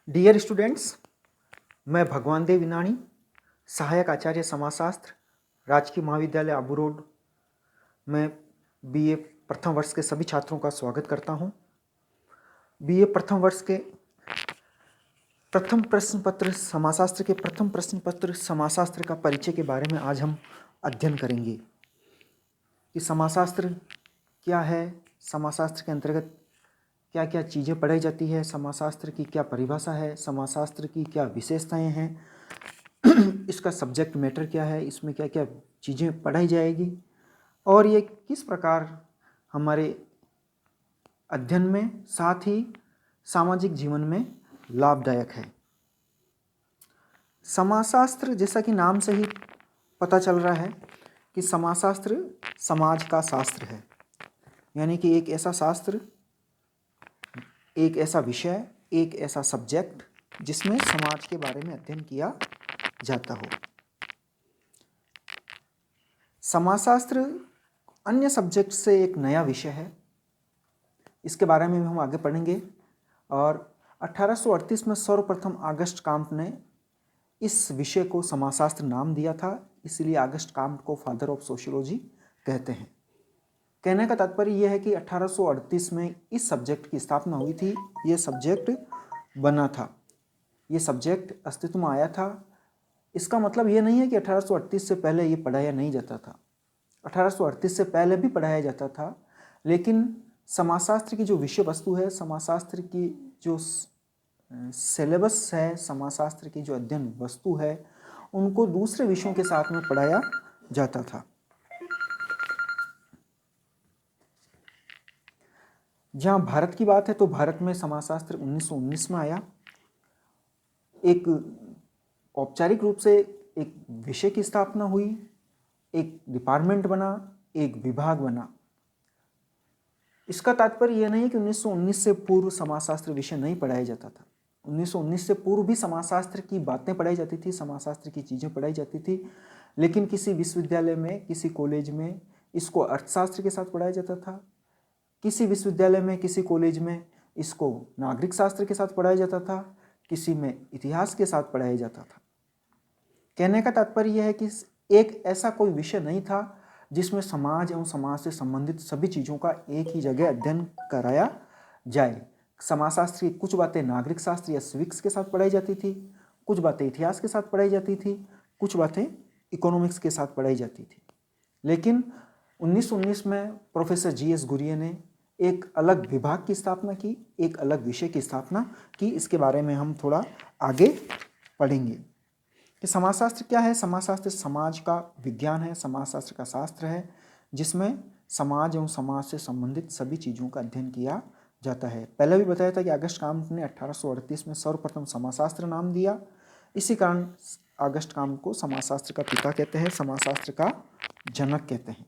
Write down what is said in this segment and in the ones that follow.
Dear students, मैं भगवान देव इनानी, सहायक आचार्य समाजशास्त्र, राजकीय महाविद्यालय आबू रोड में बीए प्रथम वर्ष के सभी छात्रों का स्वागत करता हूं। बीए प्रथम वर्ष के प्रथम प्रश्न पत्र समाजशास्त्र के प्रथम प्रश्न पत्र समाजशास्त्र का परिचय के बारे में आज हम अध्ययन करेंगे कि समाजशास्त्र क्या है, समाजशास्त्र के अंतर्गत क्या क्या चीज़ें पढ़ाई जाती है, समाजशास्त्र की क्या परिभाषा है, समाजशास्त्र की क्या विशेषताएं हैं, इसका सब्जेक्ट मैटर क्या है, इसमें क्या क्या चीज़ें पढ़ाई जाएगी और ये किस प्रकार हमारे अध्ययन में साथ ही सामाजिक जीवन में लाभदायक है। समाजशास्त्र, जैसा कि नाम से ही पता चल रहा है कि समाजशास्त्र समाज का शास्त्र है, यानी कि एक ऐसा शास्त्र, एक ऐसा विषय, एक ऐसा सब्जेक्ट जिसमें समाज के बारे में अध्ययन किया जाता हो। समाजशास्त्र अन्य सब्जेक्ट से एक नया विषय है, इसके बारे में हम आगे पढ़ेंगे। और 1838 में सर्वप्रथम ऑगस्ट काम्ट ने इस विषय को समाजशास्त्र नाम दिया था, इसलिए ऑगस्ट काम्ट को फादर ऑफ सोशियोलॉजी कहते हैं। कहने का तात्पर्य यह है कि 1838 में इस सब्जेक्ट की स्थापना हुई थी, ये सब्जेक्ट बना था, ये सब्जेक्ट अस्तित्व में आया था। इसका मतलब ये नहीं है कि 1838 से पहले ये पढ़ाया नहीं जाता था, 1838 से पहले भी पढ़ाया जाता था, लेकिन समाजशास्त्र की जो विषय वस्तु है, समाजशास्त्र की जो सिलेबस है, समाजशास्त्र की जो अध्ययन वस्तु है, उनको दूसरे विषयों के साथ में पढ़ाया जाता था। जहाँ भारत की बात है तो भारत में समाजशास्त्र 1919 में आया। एक औपचारिक रूप से एक विषय की स्थापना हुई, एक डिपार्टमेंट बना, एक विभाग बना। इसका तात्पर्य यह नहीं कि 1919 से पूर्व समाजशास्त्र विषय नहीं पढ़ाया जाता था। 1919 से पूर्व भी समाजशास्त्र की बातें पढ़ाई जाती थी, समाजशास्त्र की चीज़ें पढ़ाई जाती थी, लेकिन किसी विश्वविद्यालय में, किसी कॉलेज में इसको अर्थशास्त्र के साथ पढ़ाया जाता था, किसी विश्वविद्यालय में, किसी कॉलेज में इसको नागरिक शास्त्र के साथ पढ़ाया जाता था, किसी में इतिहास के साथ पढ़ाया जाता था। कहने का तात्पर्य यह है कि एक ऐसा कोई विषय नहीं था जिसमें समाज एवं समाज से संबंधित सभी चीज़ों का एक ही जगह अध्ययन कराया जाए। समाजशास्त्र की कुछ बातें नागरिक शास्त्र या सिविक्स के साथ पढ़ाई जाती थी, कुछ बातें इतिहास के साथ पढ़ाई जाती थी, कुछ बातें इकोनॉमिक्स के साथ पढ़ाई जाती थी। लेकिन 1919 में प्रोफेसर GS गुरिये ने एक अलग विभाग की स्थापना की, एक अलग विषय की स्थापना की। इसके बारे में हम थोड़ा आगे पढ़ेंगे कि समाजशास्त्र क्या है। समाजशास्त्र समाज का विज्ञान है, समाजशास्त्र का शास्त्र है जिसमें समाज एवं समाज से संबंधित सभी चीज़ों का अध्ययन किया जाता है। पहले भी बताया था कि ऑगस्ट काम्ट ने 1838 में सर्वप्रथम समाजशास्त्र नाम दिया, इसी कारण ऑगस्ट काम्ट को समाजशास्त्र का पिता कहते हैं, समाजशास्त्र का जनक कहते हैं।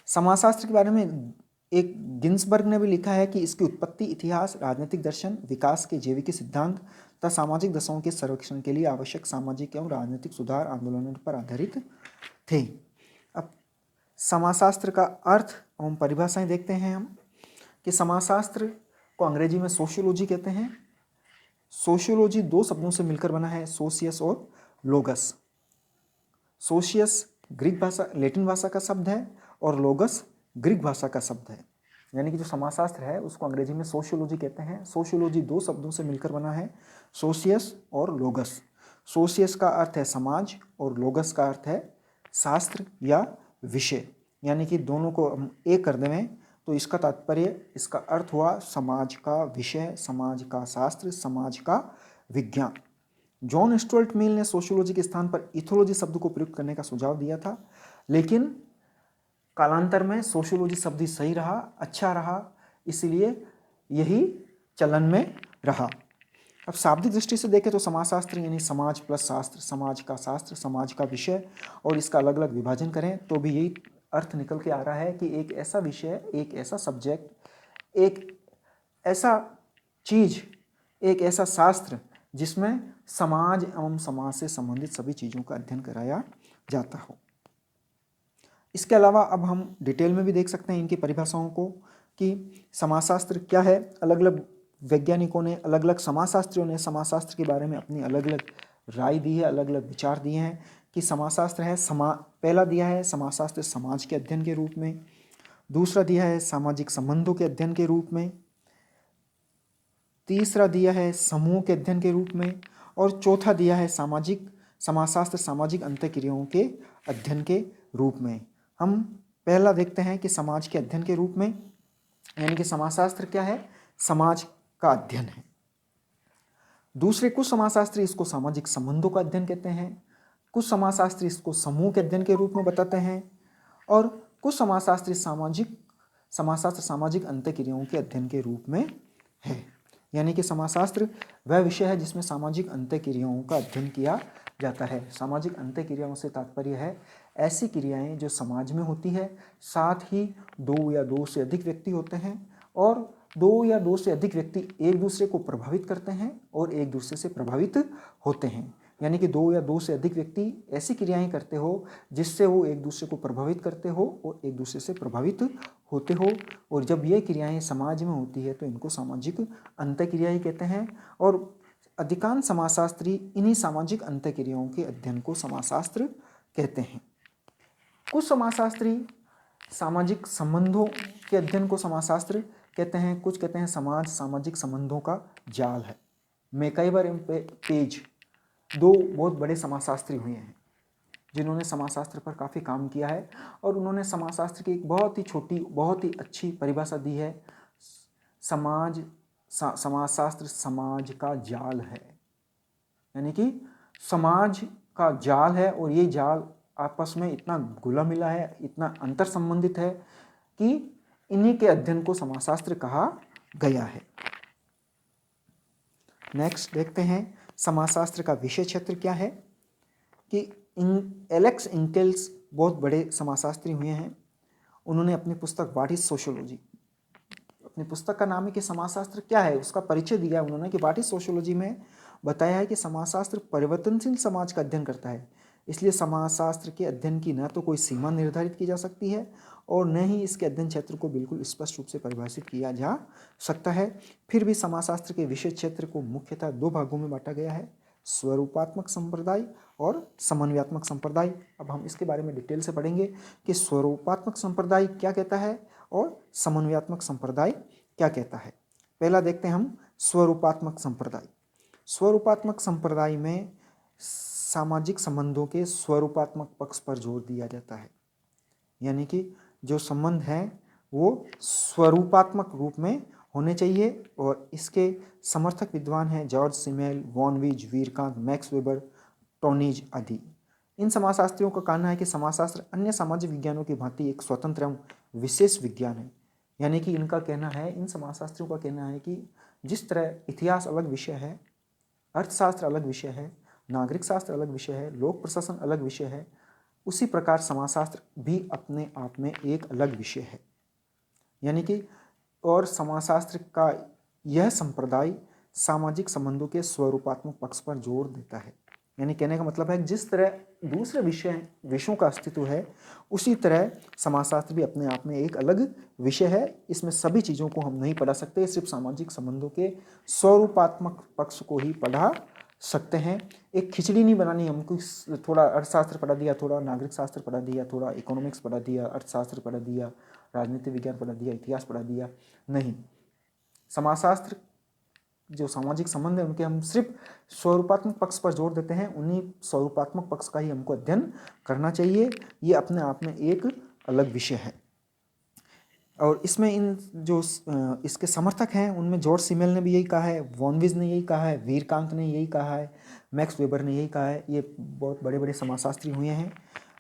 समाजशास्त्र के बारे में एक गिन्सबर्ग ने भी लिखा है कि इसकी उत्पत्ति, इतिहास, राजनीतिक दर्शन, विकास के जैविक सिद्धांत तथा सामाजिक दशाओं के संरक्षण के लिए आवश्यक सामाजिक एवं राजनीतिक सुधार आंदोलनों पर आधारित थे। अब समाजशास्त्र का अर्थ एवं परिभाषाएं देखते हैं हम कि समाजशास्त्र को अंग्रेजी में सोशियोलॉजी कहते हैं। सोशियोलॉजी दो शब्दों से मिलकर बना है, सोशियस और लोगस। सोशियस ग्रीक भाषा, लैटिन भाषा का शब्द है और लोगस ग्रीक भाषा का शब्द है, यानी कि जो समाजशास्त्र है उसको अंग्रेजी में सोशियोलॉजी कहते हैं। सोशियोलॉजी दो शब्दों से मिलकर बना है, सोशियस और लोगस। सोशियस का अर्थ है समाज और लोगस का अर्थ है शास्त्र या विषय, यानी कि दोनों को हम एक कर दें तो इसका तात्पर्य, इसका अर्थ हुआ समाज का विषय, समाज का शास्त्र, समाज का विज्ञान। जॉन स्टुअर्ट मिल ने सोशियोलॉजी के स्थान पर इथोलॉजी शब्द को प्रयुक्त करने का सुझाव दिया था, लेकिन कालांतर में सोशियोलॉजी शब्द ही सही रहा, अच्छा रहा, इसलिए यही चलन में रहा। अब शाब्दिक दृष्टि से देखें तो समाजशास्त्र यानी समाज प्लस शास्त्र, समाज का शास्त्र, समाज का विषय, और इसका अलग अलग विभाजन करें तो भी यही अर्थ निकल के आ रहा है कि एक ऐसा विषय, एक ऐसा सब्जेक्ट, एक ऐसा चीज, एक ऐसा शास्त्र जिसमें समाज एवं समाज से संबंधित सभी चीज़ों का अध्ययन कराया जाता हो। इसके अलावा अब हम डिटेल में भी देख सकते हैं इनकी परिभाषाओं को कि समाजशास्त्र क्या है। अलग अलग वैज्ञानिकों ने, अलग अलग समाजशास्त्रियों ने समाजशास्त्र के बारे में अपनी अलग अलग राय दी है, अलग अलग विचार दिए हैं कि समाजशास्त्र है पहला दिया है समाजशास्त्र समाज के अध्ययन के रूप में, दूसरा दिया है सामाजिक संबंधों के अध्ययन के रूप में, तीसरा दिया है समूह के अध्ययन के रूप में, और चौथा दिया है समाजशास्त्र सामाजिक अंतःक्रियाओं के अध्ययन के रूप में। हम पहला देखते हैं कि समाज के अध्ययन के रूप में, यानी कि समाजशास्त्र क्या है? समाज का अध्ययन है। दूसरे कुछ समाजशास्त्री इसको सामाजिक संबंधों का अध्ययन कहते हैं, कुछ समाजशास्त्री इसको समूह के अध्ययन के रूप में बताते हैं, और कुछ समाजशास्त्री समाजशास्त्र सामाजिक अंतःक्रियाओं के अध्ययन के रूप में है। यानी कि समाजशास्त्र वह विषय है जिसमें सामाजिक अंतःक्रियाओं का अध्ययन किया जाता है। सामाजिक अंतःक्रियाओं से तात्पर्य है ऐसी क्रियाएं जो समाज में होती है, साथ ही दो या दो से अधिक व्यक्ति होते हैं, और दो या दो से अधिक व्यक्ति एक दूसरे को प्रभावित करते हैं और एक दूसरे से प्रभावित होते हैं। यानी कि दो या दो से अधिक व्यक्ति ऐसी क्रियाएं करते हो जिससे वो एक दूसरे को प्रभावित करते हो और एक दूसरे से प्रभावित होते हो, और जब ये क्रियाएं समाज में होती है तो इनको सामाजिक अंतःक्रियाएं कहते हैं। और अधिकांश समाजशास्त्री इन्हीं सामाजिक अंतःक्रियाओं के अध्ययन को समाजशास्त्र कहते हैं। कुछ समाजशास्त्री सामाजिक संबंधों के अध्ययन को समाजशास्त्र कहते हैं, कुछ कहते हैं समाज सामाजिक संबंधों का जाल है। मैकाइवर पेज दो बहुत बड़े समाजशास्त्री हुए हैं जिन्होंने समाजशास्त्र पर काफ़ी काम किया है, और उन्होंने समाजशास्त्र की एक बहुत ही छोटी बहुत ही अच्छी परिभाषा दी है। समाजशास्त्र समाज का जाल है, यानी कि समाज का जाल है, और ये जाल आपस में इतना घुला मिला है, इतना अंतर संबंधित है कि इन्हीं के अध्ययन को समाजशास्त्र कहा गया है। नेक्स्ट देखते हैं समाजशास्त्र का विषय क्षेत्र क्या है। कि एलेक्स इंकेल्स बहुत बड़े समाजशास्त्री हुए हैं। उन्होंने अपनी पुस्तक व्हाट इज सोशियोलॉजी, अपनी पुस्तक का नाम है कि समाजशास्त्र क्या है, उसका परिचय दिया उन्होंने कि व्हाट इज सोशियोलॉजी में बताया है कि समाजशास्त्र परिवर्तनशील समाज का अध्ययन करता है, इसलिए समाजशास्त्र के अध्ययन की न तो कोई सीमा निर्धारित की जा सकती है और न ही इसके अध्ययन क्षेत्र को बिल्कुल स्पष्ट रूप से परिभाषित किया जा सकता है। फिर भी समाजशास्त्र के विषय क्षेत्र को मुख्यतः दो भागों में बांटा गया है, स्वरूपात्मक संप्रदाय और समन्वयात्मक संप्रदाय। अब हम इसके बारे में डिटेल से पढ़ेंगे कि स्वरूपात्मक संप्रदाय क्या कहता है और समन्वयात्मक संप्रदाय क्या कहता है। पहला देखते हैं हम स्वरूपात्मक संप्रदाय। स्वरूपात्मक संप्रदाय में सामाजिक संबंधों के स्वरूपात्मक पक्ष पर जोर दिया जाता है, यानी कि जो संबंध हैं वो स्वरूपात्मक रूप में होने चाहिए, और इसके समर्थक विद्वान हैं जॉर्ज सिमेल, वॉनविज, वीरकांत, मैक्स वेबर, टोनीज आदि। इन समाजशास्त्रियों का कहना है कि समाजशास्त्र अन्य सामाजिक विज्ञानों की भांति एक स्वतंत्र एवं विशेष विज्ञान है। यानी कि इनका कहना है, इन समाजशास्त्रियों का कहना है कि जिस तरह इतिहास अलग विषय है, अर्थशास्त्र अलग विषय है, नागरिक शास्त्र अलग विषय है, लोक प्रशासन अलग विषय है, उसी प्रकार समाजशास्त्र भी अपने आप में एक अलग विषय है। यानी कि और समाजशास्त्र का यह संप्रदाय सामाजिक संबंधों के स्वरूपात्मक पक्ष पर जोर देता है। यानी कहने का मतलब है जिस तरह दूसरे विषयों का अस्तित्व है, उसी तरह समाजशास्त्र भी अपने आप में एक अलग विषय है। इसमें सभी चीज़ों को हम नहीं पढ़ा सकते, सिर्फ सामाजिक संबंधों के स्वरूपात्मक पक्ष को ही पढ़ा सकते हैं। एक खिचड़ी नहीं बनानी हमको, थोड़ा अर्थशास्त्र पढ़ा दिया, थोड़ा नागरिक शास्त्र पढ़ा दिया, थोड़ा इकोनॉमिक्स पढ़ा दिया, अर्थशास्त्र पढ़ा दिया, राजनीति विज्ञान पढ़ा दिया, इतिहास पढ़ा दिया, नहीं। समाजशास्त्र जो सामाजिक संबंध है उनके हम सिर्फ स्वरूपात्मक पक्ष पर जोर देते हैं, उन्हीं स्वरूपात्मक पक्ष का ही हमको अध्ययन करना चाहिए। ये अपने आप में एक अलग विषय है। और इसमें इन जो इसके समर्थक हैं उनमें जॉर्ज सिमेल ने भी यही कहा है, वॉनविज ने यही कहा है, वीरकांत ने यही कहा है, मैक्स वेबर ने यही कहा है। ये बहुत बड़े बड़े समाजशास्त्री हुए हैं।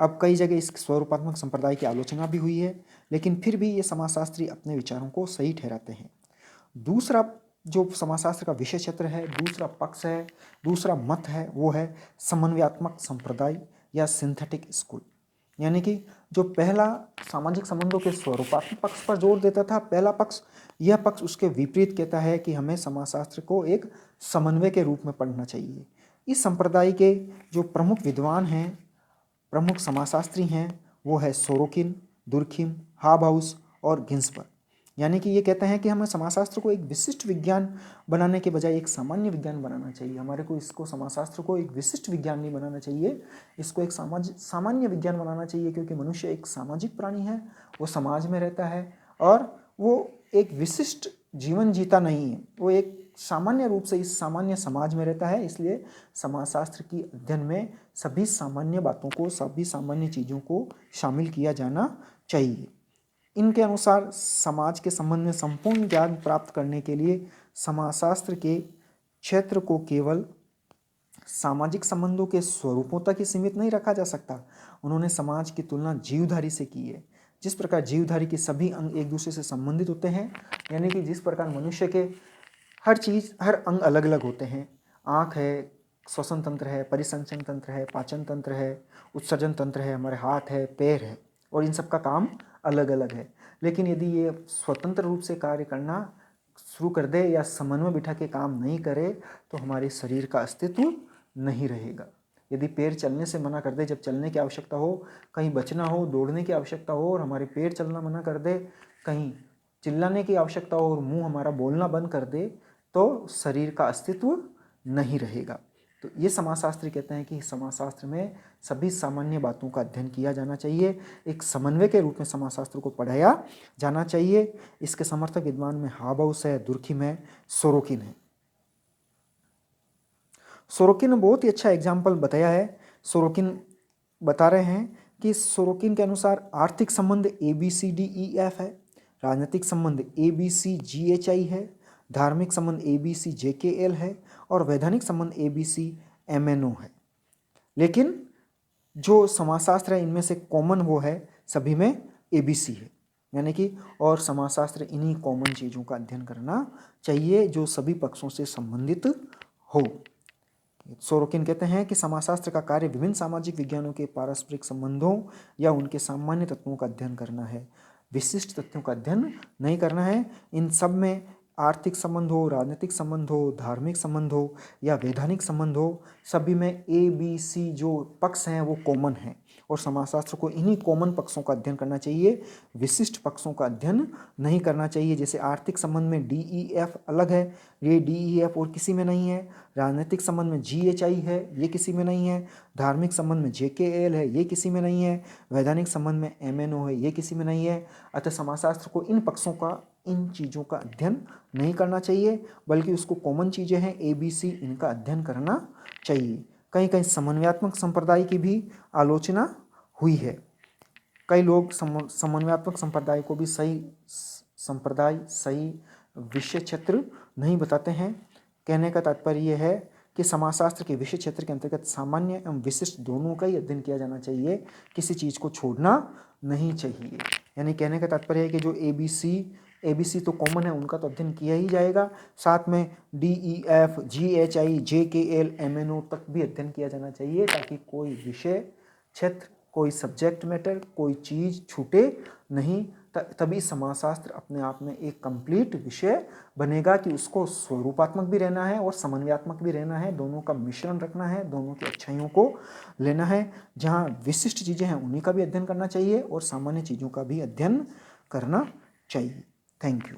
अब कई जगह इस स्वरूपात्मक संप्रदाय की आलोचना भी हुई है, लेकिन फिर भी ये समाजशास्त्री अपने विचारों को सही ठहराते हैं। दूसरा जो समाजशास्त्र का विषय क्षेत्र है, दूसरा पक्ष है, दूसरा मत है, वो है समन्वयात्मक संप्रदाय या सिंथेटिक स्कूल। यानी कि जो पहला सामाजिक संबंधों के स्वरूपात्मक पक्ष पर जोर देता था, पहला पक्ष, यह पक्ष उसके विपरीत कहता है कि हमें समाजशास्त्र को एक समन्वय के रूप में पढ़ना चाहिए। इस संप्रदाय के जो प्रमुख विद्वान हैं, प्रमुख समाजशास्त्री हैं, वो है सोरोकिन, दुर्खिम, हाबहाउस और गिन्सबर्ग। यानी कि ये कहते हैं कि हमें समाजशास्त्र को एक विशिष्ट विज्ञान बनाने के बजाय एक सामान्य विज्ञान बनाना चाहिए। हमारे को इसको समाजशास्त्र को एक विशिष्ट विज्ञान नहीं बनाना चाहिए, इसको एक सामान्य विज्ञान बनाना चाहिए, क्योंकि मनुष्य एक सामाजिक प्राणी है, वो समाज में रहता है और वो एक विशिष्ट जीवन जीता नहीं है, वो एक सामान्य रूप से इस सामान्य समाज में रहता है। इसलिए समाजशास्त्र की अध्ययन में सभी सामान्य बातों को, सभी सामान्य चीज़ों को शामिल किया जाना चाहिए। इनके अनुसार समाज के संबंध में संपूर्ण ज्ञान प्राप्त करने के लिए समाजशास्त्र के क्षेत्र को केवल सामाजिक संबंधों के स्वरूपों तक ही सीमित नहीं रखा जा सकता। उन्होंने समाज की तुलना जीवधारी से की है। जिस प्रकार जीवधारी के सभी अंग एक दूसरे से संबंधित होते हैं, यानी कि जिस प्रकार मनुष्य के हर अंग अलग अलग होते हैं, आँख है, श्वसन तंत्र है, परिसंचन तंत्र है, पाचन तंत्र है, उत्सर्जन तंत्र है, हमारे हाथ है, पैर है, और इन सब का काम अलग अलग है। लेकिन यदि ये स्वतंत्र रूप से कार्य करना शुरू कर दे या समन्वय बिठा के काम नहीं करे तो हमारे शरीर का अस्तित्व नहीं रहेगा। यदि पैर चलने से मना कर दे, जब चलने की आवश्यकता हो, कहीं बचना हो, दौड़ने की आवश्यकता हो और हमारे पैर चलना मना कर दे, कहीं चिल्लाने की आवश्यकता हो और मुंह हमारा बोलना बंद कर दे, तो शरीर का अस्तित्व नहीं रहेगा। तो ये समाजशास्त्री कहते हैं कि समाजशास्त्र में सभी सामान्य बातों का अध्ययन किया जाना चाहिए, एक समन्वय के रूप में समाजशास्त्र को पढ़ाया जाना चाहिए। इसके समर्थक विद्वान में हाबाउस है, दुर्खिम है, सोरोकिन है। सोरोकिन ने बहुत ही अच्छा एग्जाम्पल बताया है। सोरोकिन बता रहे हैं कि सोरोकिन के अनुसार आर्थिक संबंध ABCDEF है, राजनीतिक संबंध ABCGHI है, धार्मिक संबंध ABCJKL है और वैधानिक संबंध ABCMNO है। लेकिन जो समाजशास्त्र है इनमें से कॉमन वो है, सभी में ABC है, यानी कि और समाजशास्त्र इन्हीं कॉमन चीज़ों का अध्ययन करना चाहिए जो सभी पक्षों से संबंधित हो। सोरोकिन कहते हैं कि समाजशास्त्र का कार्य विभिन्न सामाजिक विज्ञानों के पारस्परिक संबंधों या उनके सामान्य तत्वों का अध्ययन करना है, विशिष्ट तथ्यों का अध्ययन नहीं करना है। इन सब में आर्थिक संबंध हो, राजनीतिक संबंध हो, धार्मिक संबंध हो या वैधानिक संबंध हो, सभी में ABC जो पक्ष हैं वो कॉमन हैं और समाजशास्त्र को इन्हीं कॉमन पक्षों का अध्ययन करना चाहिए, विशिष्ट पक्षों का अध्ययन नहीं करना चाहिए। जैसे आर्थिक संबंध में DEF अलग है, ये DEF और किसी में नहीं है। राजनीतिक संबंध में GHI है, ये किसी में नहीं है। धार्मिक संबंध में JKL है, ये किसी में नहीं है। वैधानिक संबंध में MNO है, ये किसी में नहीं है। अतः समाजशास्त्र को इन पक्षों का, इन चीज़ों का अध्ययन नहीं करना चाहिए, बल्कि उसको कॉमन चीज़ें हैं ABC, इनका अध्ययन करना चाहिए। कहीं कहीं समन्वयात्मक संप्रदाय की भी आलोचना हुई है। कई लोग समन्वयात्मक संप्रदाय को भी सही विषय क्षेत्र नहीं बताते हैं। कहने का तात्पर्य यह है कि समाजशास्त्र के विषय क्षेत्र के अंतर्गत सामान्य एवं विशिष्ट दोनों का ही अध्ययन किया जाना चाहिए, किसी चीज़ को छोड़ना नहीं चाहिए। यानी कहने का तात्पर्य है कि जो ABC तो कॉमन है, उनका तो अध्ययन किया ही जाएगा, साथ में DEF, GHI, JKL, MNO तक भी अध्ययन किया जाना चाहिए, ताकि कोई विषय क्षेत्र, कोई सब्जेक्ट मैटर, कोई चीज़ छूटे नहीं। तभी समाजशास्त्र अपने आप में एक कंप्लीट विषय बनेगा कि उसको स्वरूपात्मक भी रहना है और समन्वयात्मक भी रहना है, दोनों का मिश्रण रखना है, दोनों की अच्छाइयों को लेना है। जहाँ विशिष्ट चीज़ें हैं उन्हीं का भी अध्ययन करना चाहिए और सामान्य चीज़ों का भी अध्ययन करना चाहिए। Thank you.